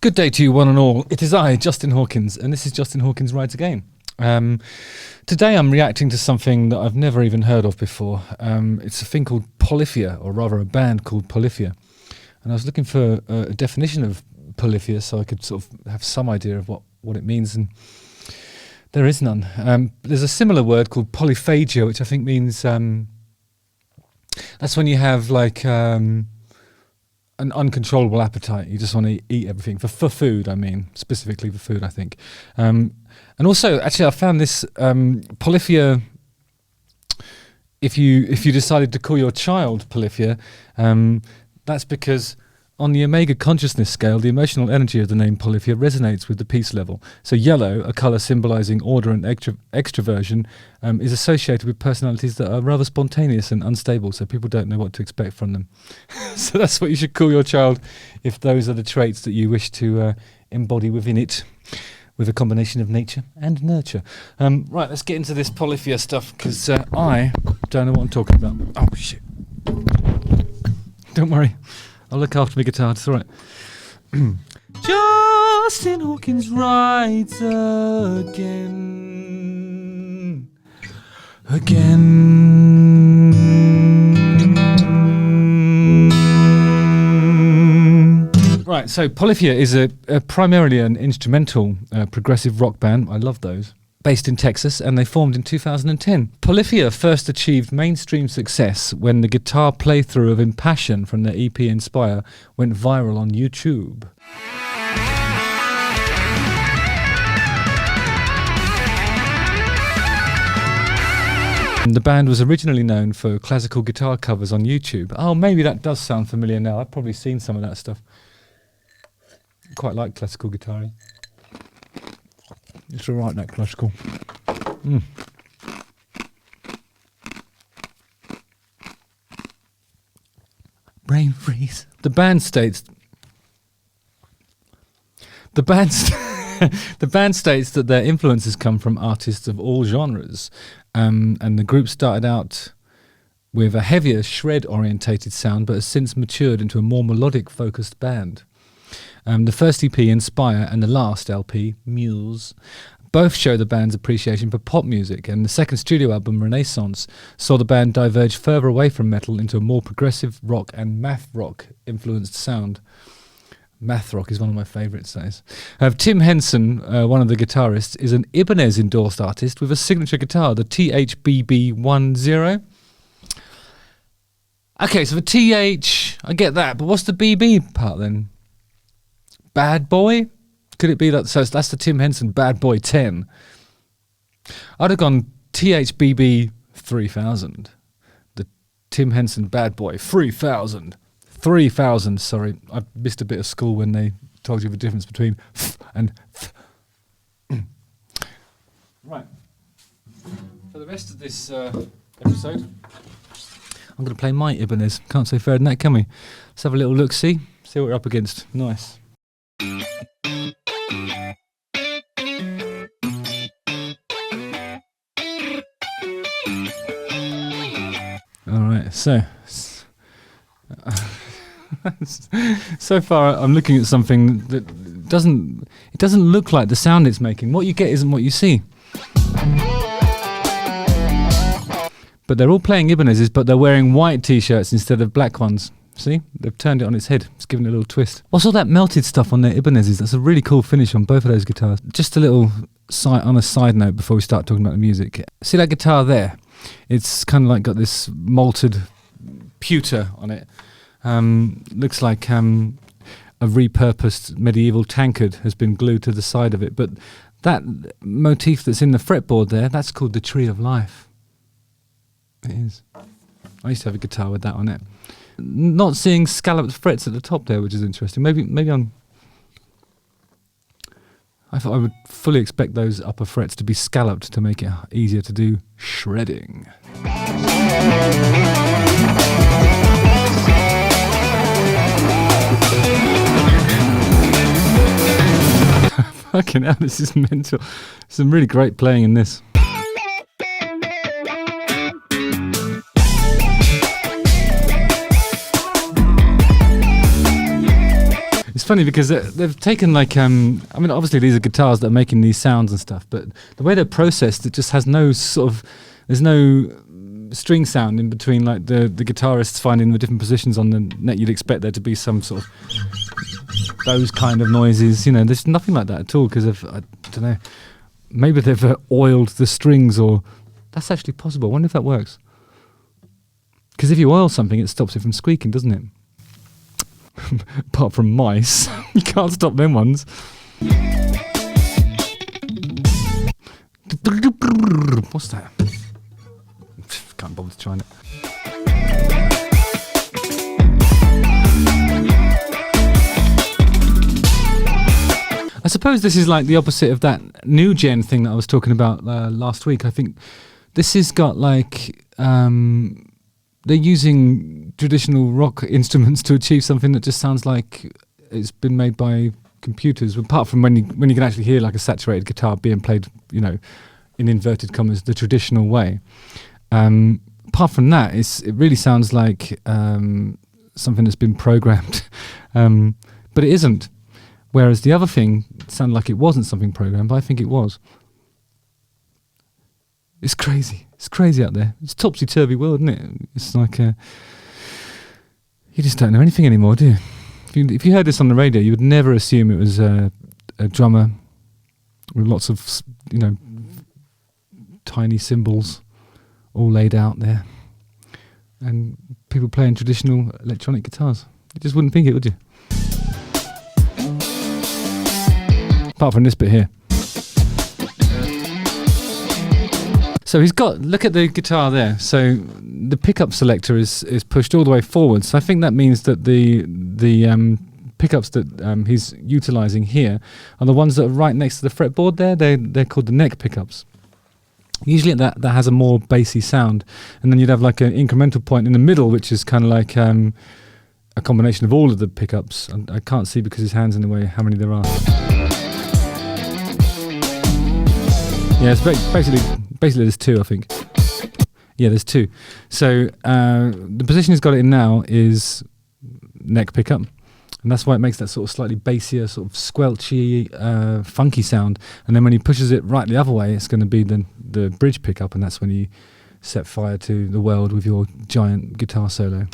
Good day to you, one and all. It is I, Justin Hawkins, and this is Justin Hawkins Rides Again. Today I'm reacting to something that I've never even heard of before. It's a thing called Polyphia, or rather a band called Polyphia. And I was looking for a definition of Polyphia so I could sort of have some idea of what it means, and there is none. There's a similar word called polyphagia, which I think means that's when you have like an uncontrollable appetite. You just want to eat everything for food. I mean, specifically for food, I think. And also, actually, I found this Polyphia. If you decided to call your child Polyphia, that's because on the Omega consciousness scale, the emotional energy of the name Polyphia resonates with the peace level. So yellow, a colour symbolising order and extroversion, is associated with personalities that are rather spontaneous and unstable, so people don't know what to expect from them. So that's what you should call your child if those are the traits that you wish to embody within it, with a combination of nature and nurture. Right, let's get into this Polyphia stuff, because I don't know what I'm talking about. Oh, shit. Don't worry. I'll look after my guitar, it's alright. Justin Hawkins rides again. Right, so Polyphia is primarily an instrumental progressive rock band. I love those. Based in Texas, and they formed in 2010. Polyphia first achieved mainstream success when the guitar playthrough of Impassion from their EP Inspire went viral on YouTube. The band was originally known for classical guitar covers on YouTube. Oh, maybe that does sound familiar now. I've probably seen some of that stuff. Quite like classical guitar. It's alright, that classical. Brain freeze. The band states that their influences come from artists of all genres, and the group started out with a heavier shred-orientated sound, but has since matured into a more melodic-focused band. The first EP, Inspire, and the last LP, Muse, both show the band's appreciation for pop music, and the second studio album, Renaissance, saw the band diverge further away from metal into a more progressive rock and math rock influenced sound. Math rock is one of my favourites, that is. Tim Henson, one of the guitarists, is an Ibanez endorsed artist with a signature guitar, the THBB10. Okay, so the TH, I get that, but what's the BB part then? Bad Boy? Could it be that? So that's the Tim Henson Bad Boy 10. I'd have gone THBB 3000. The Tim Henson Bad Boy 3000. 3000, sorry. I missed a bit of school when they told you the difference between th and th. Right. For the rest of this episode, I'm going to play my Ibanez. Can't say fairer than that, can we? Let's have a little look-see. See what we're up against. Nice. Alright, so so far I'm looking at something that doesn't look like the sound it's making. What you get isn't what you see. But they're all playing Ibanezes, but they're wearing white t-shirts instead of black ones. See? They've turned it on its head. It's given it a little twist. What's all that melted stuff on their Ibanezes? That's a really cool finish on both of those guitars. Just a little on a side note before we start talking about the music. See that guitar there? It's kind of like got this malted pewter on it. Looks like a repurposed medieval tankard has been glued to the side of it. But that motif that's in the fretboard there, that's called the Tree of Life. It is. I used to have a guitar with that on it. Not seeing scalloped frets at the top there, which is interesting. Maybe I thought I would fully expect those upper frets to be scalloped to make it easier to do shredding. Fucking hell, this is mental. Some really great playing in this. It's funny because they've taken like I mean, obviously these are guitars that are making these sounds and stuff, but the way they're processed, it just has no sort of, there's no string sound in between, like the guitarists finding the different positions on the neck. You'd expect there to be some sort of those kind of noises, you know. There's nothing like that at all because of, I don't know, maybe they've oiled the strings, or that's actually possible. I wonder if that works. Because if you oil something, it stops it from squeaking, doesn't it? Apart from mice, you can't stop them ones. What's that? Can't bother trying it. I suppose this is like the opposite of that new gen thing that I was talking about last week. I think this has got like they're using traditional rock instruments to achieve something that just sounds like it's been made by computers. Apart from when you can actually hear like a saturated guitar being played, you know, in inverted commas, the traditional way. Apart from that, it really sounds like something that's been programmed, but it isn't. Whereas the other thing sounded like it wasn't something programmed, but I think it was. It's crazy. It's crazy out there. It's a topsy-turvy world, isn't it? It's like you just don't know anything anymore, do you? If you heard this on the radio, you would never assume it was a drummer with lots of, you know, tiny cymbals all laid out there, and people playing traditional electronic guitars. You just wouldn't think it, would you? Apart from this bit here. So he's got, look at the guitar there. So the pickup selector is pushed all the way forward. So I think that means that the pickups that he's utilising here are the ones that are right next to the fretboard there. They're called the neck pickups. Usually that has a more bassy sound, and then you'd have like an incremental point in the middle, which is kind of like a combination of all of the pickups. I can't see because his hand's in the way how many there are. Yeah, it's basically there's two, I think. Yeah, there's two. So the position he's got it in now is neck pickup, and that's why it makes that sort of slightly bassier, sort of squelchy, funky sound. And then when he pushes it right the other way, it's going to be the bridge pickup, and that's when you set fire to the world with your giant guitar solo.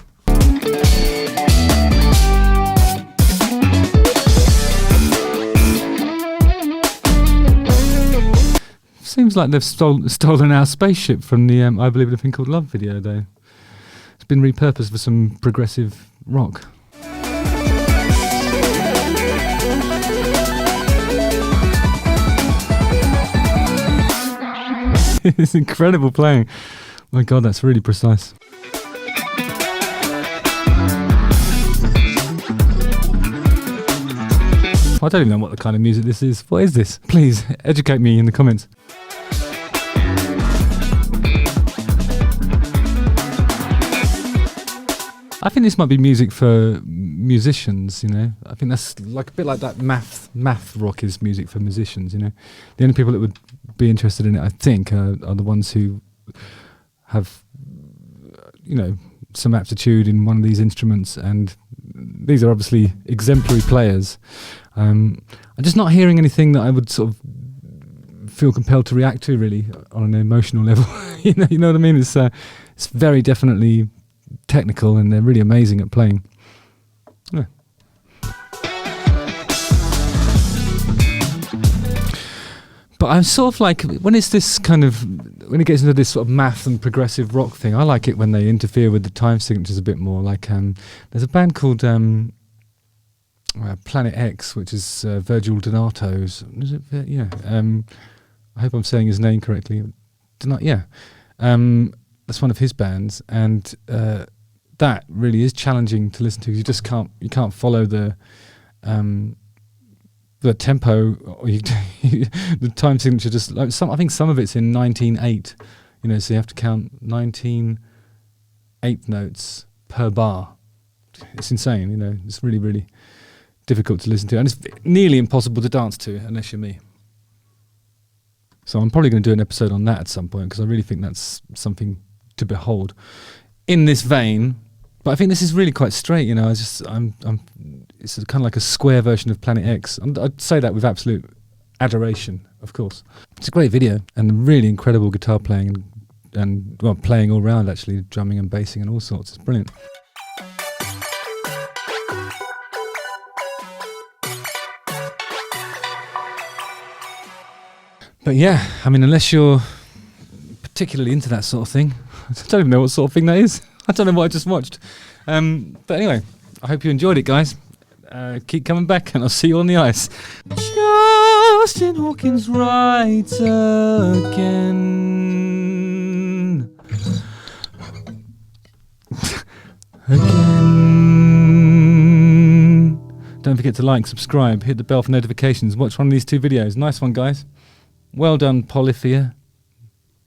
Seems like they've stolen our spaceship from the I Believe in a Thing Called Love video, though. It's been repurposed for some progressive rock. It's incredible playing. My God, that's really precise. I don't even know what the kind of music this is. What is this? Please educate me in the comments. I think this might be music for musicians, you know. I think that's like a bit like that math rock is music for musicians, you know. The only people that would be interested in it, I think, are the ones who have, you know, some aptitude in one of these instruments, and these are obviously exemplary players. I'm just not hearing anything that I would sort of feel compelled to react to, really, on an emotional level. you know what I mean? It's very definitely technical, and they're really amazing at playing. Yeah. But I'm sort of like, when it gets into this sort of math and progressive rock thing, I like it when they interfere with the time signatures a bit more. Like there's a band called Planet X, which is Virgil Donato's. Is it? Yeah. I hope I'm saying his name correctly. That's one of his bands, and that really is challenging to listen to. You just can't follow the tempo, or the time signature. Just like I think some of it's in 19/8. You know, so you have to count 19 eighth notes per bar. It's insane. You know, it's really, really difficult to listen to, and it's nearly impossible to dance to unless you're me. So I'm probably going to do an episode on that at some point, because I really think that's something to behold. In this vein, But I think this is really quite straight, you know. It's kind of like a square version of Planet X. I'd say that with absolute adoration, of course. It's a great video and really incredible guitar playing and well, playing all round actually, drumming and bassing and all sorts. It's brilliant. But yeah, I mean, unless you're particularly into that sort of thing, I don't even know what sort of thing that is. I don't know what I just watched. But anyway, I hope you enjoyed it, guys. Keep coming back and I'll see you on the ice. Justin Hawkins writes again. Again. Don't forget to like, subscribe, hit the bell for notifications, watch one of these 2 videos. Nice one, guys. Well done, Polyphia.